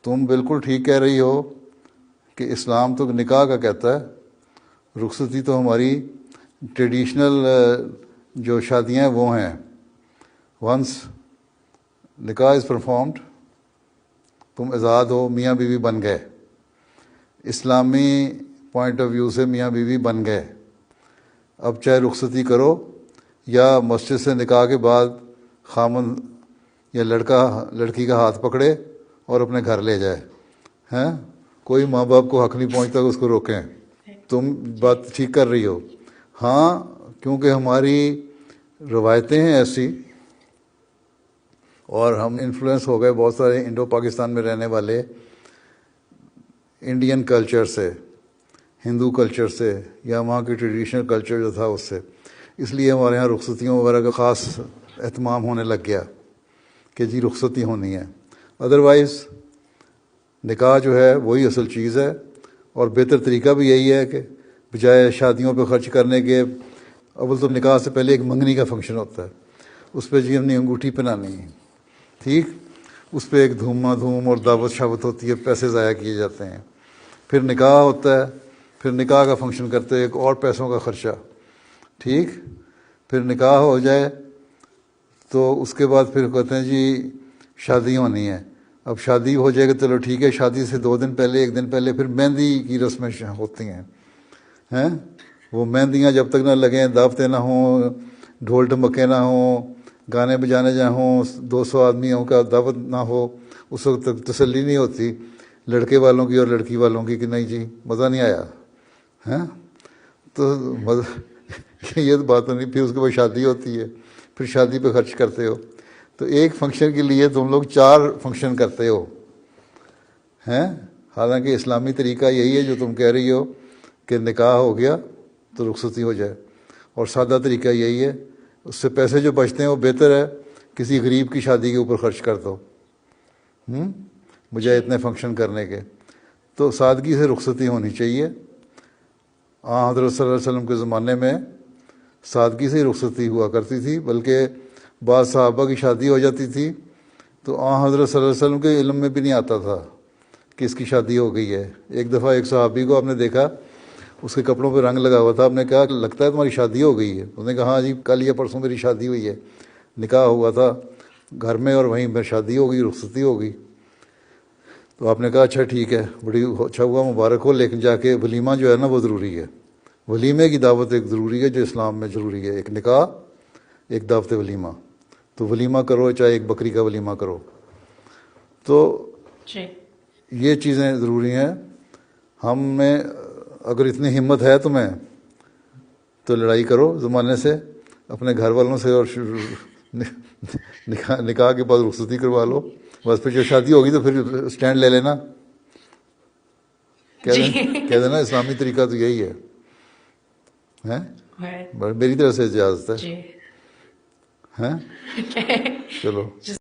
تم بالکل ٹھیک کہہ رہی ہو کہ اسلام تو نکاح کا کہتا ہے، رخصتی تو ہماری ٹریڈیشنل جو شادیاں ہیں وہ ہیں. ونس نکاح از پرفارمڈ، تم آزاد ہو، میاں بیوی بن گئے، اسلامی پوائنٹ آف ویو سے میاں بیوی بن گئے. اب چاہے رخصتی کرو یا مسجد سے نکاح کے بعد خامند یا لڑکی کا ہاتھ پکڑے اور اپنے گھر لے جائے. ہیں کوئی ماں باپ کو حق نہیں پہنچتا کہ اس کو روکیں. تم بات ٹھیک کر رہی ہو. ہاں کیونکہ ہماری روایتیں ہیں ایسی، اور ہم انفلوئنس ہو گئے بہت سارے انڈو پاکستان میں رہنے والے انڈین کلچر سے، ہندو کلچر سے، یا وہاں کی ٹریڈیشنل کلچر جو تھا اس سے. اس لیے ہمارے یہاں رخصتیوں وغیرہ کا خاص اہتمام ہونے لگ گیا کہ جی رخصتی ہونی ہے. ادروائز نکاح جو ہے وہی اصل چیز ہے، اور بہتر طریقہ بھی یہی ہے کہ بجائے شادیوں پہ خرچ کرنے کے، اول تو نکاح سے پہلے ایک منگنی کا فنکشن ہوتا ہے، اس پہ جی ہم نے انگوٹھی پہنانی ہے، ٹھیک، اس پہ ایک دھوم اور دعوت شاوت ہوتی ہے، پیسے ضائع کیے جاتے ہیں. پھر نکاح ہوتا ہے، پھر نکاح کا فنکشن کرتے ہیں، ایک اور پیسوں کا خرچہ، ٹھیک. پھر نکاح ہو جائے تو اس کے بعد پھر کہتے ہیں جی شادی ہونی ہے. اب شادی ہو جائے گا چلو ٹھیک ہے، شادی سے 2 دن پہلے 1 دن پہلے پھر مہندی کی رسمیں ہوتی ہیں. وہ مہندیاں جب تک نہ لگیں، دعوتیں نہ ہوں، ڈھول ڈھمکے نہ ہوں، گانے بجانے نہ ہوں، 200 آدمیوں کا دعوت نہ ہو، اس وقت تک تسلی نہیں ہوتی لڑکے والوں کی اور لڑکی والوں کی کہ نہیں جی مزہ نہیں آیا. تو یہ بات نہیں. پھر اس کے بعد شادی ہوتی ہے، پھر شادی پہ خرچ کرتے ہو. تو ایک فنکشن کے لیے تم لوگ 4 فنکشن کرتے ہو ہیں. حالانکہ اسلامی طریقہ یہی ہے جو تم کہہ رہی ہو کہ نکاح ہو گیا تو رخصتی ہو جائے، اور سادہ طریقہ یہی ہے. اس سے پیسے جو بچتے ہیں وہ بہتر ہے کسی غریب کی شادی کے اوپر خرچ کر دو بجائے اتنے فنکشن کرنے کے. تو سادگی سے رخصتی ہونی چاہیے. حضرت صلی اللہ علیہ وسلم کے زمانے میں سادگی سے ہی رخصتی ہوا کرتی تھی، بلکہ بعض صحابہ کی شادی ہو جاتی تھی تو حضرت صلی اللہ علیہ وسلم کے علم میں بھی نہیں آتا تھا کہ اس کی شادی ہو گئی ہے. ایک دفعہ ایک صحابی کو آپ نے دیکھا اس کے کپڑوں پہ رنگ لگا ہوا تھا. آپ نے کہا لگتا ہے تمہاری شادی ہو گئی ہے. اس نے کہا ہاں جی کل یا پرسوں میری شادی ہوئی ہے، نکاح ہوا تھا گھر میں اور وہیں میری شادی ہو گئی، رخصتی ہو گئی. تو آپ نے کہا اچھا ٹھیک ہے، بڑی اچھا ہوا، مبارک ہو، لیکن جا کے ولیمہ جو ہے نا وہ ضروری ہے. ولیمے کی دعوت ایک ضروری ہے جو اسلام میں ضروری ہے. ایک نکاح، ایک دعوت ولیمہ. تو ولیمہ کرو، چاہے ایک بکری کا ولیمہ کرو. تو یہ چیزیں ضروری ہیں. ہم میں اگر اتنی ہمت ہے تمہیں تو لڑائی کرو زمانے سے، اپنے گھر والوں سے، اور نکاح کے بعد رخصتی کروا لو. بس پھر جب شادی ہوگی تو پھر اسٹینڈ لے لینا، کہہ دینا اسلامی طریقہ تو یہی ہے. میری طرف سے اجازت ہے. چلو.